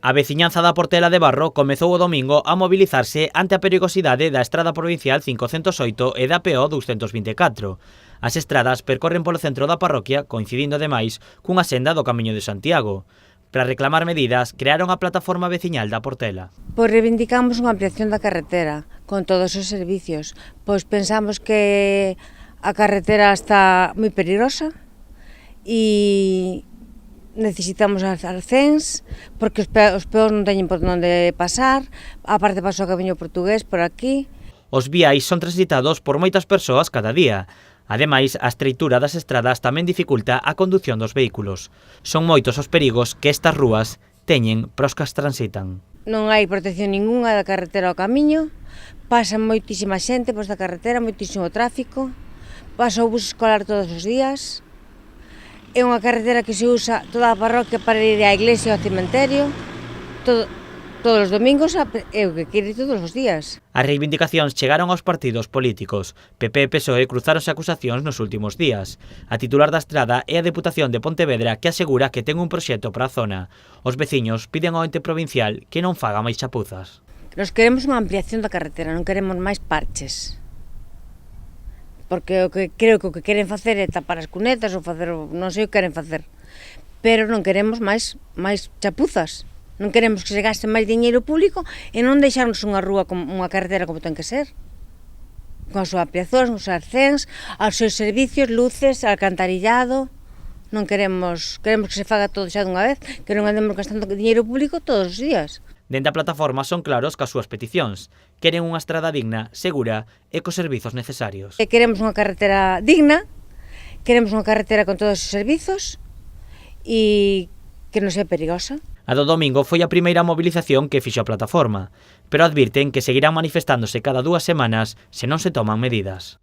A veciñanza da Portela de Barro comezou o domingo a mobilizarse ante a perigosidade da estrada provincial 508 e da PO 224. As estradas percorren polo centro da parroquia, coincidindo ademais cunha senda do Camiño de Santiago. Para reclamar medidas, crearon a plataforma veciñal da Portela. Pois reivindicamos unha ampliación da carretera, con todos os servicios. Pois pensamos que a carretera está moi peligrosa e necesitamos arcéns, porque os peóns non teñen por onde pasar, aparte paso o camiño portugués por aquí. Os viais son transitados por moitas persoas cada día. Ademais, a estreitura das estradas tamén dificulta a condución dos vehículos. Son moitos os perigos que estas rúas teñen para os que as transitan. Non hai protección ninguna da carretera ao camiño, pasa moitísima xente pois da carretera, moitísimo tráfico, pasa o bus escolar todos os días. É unha carretera que se usa toda a parroquia para ir á iglesia e ao cementerio, todos os domingos, é o que quere todos os días. As reivindicacións chegaron aos partidos políticos. PP e PSOE cruzáronse acusacións nos últimos días. A titular da estrada é a Deputación de Pontevedra, que asegura que ten un proxecto para a zona. Os veciños piden ao ente provincial que non faga máis chapuzas. Nos queremos unha ampliación da carretera, non queremos máis parches. Porque creo que o que queren facer é tapar as cunetas ou facer, non sei o que queren facer. Pero non queremos máis chapuzas. Non queremos que se gaste máis diñeiro público e non deixarnos unha rúa, unha carretera como ten que ser. Con a súa ampliación, os arcéns, os seus servicios, luces, alcantarillado. Non queremos que se faga todo xa dunha vez, que non andemos gastando diñeiro público todos os días. Dende a plataforma son claros cas súas peticións. Queren unha estrada digna, segura e cos servizos necesarios. Queremos unha carretera digna, queremos unha carretera con todos os servizos e que non sea perigosa. A do domingo foi a primeira movilización que fixo a plataforma, pero advirten que seguirán manifestándose cada 2 semanas se non se toman medidas.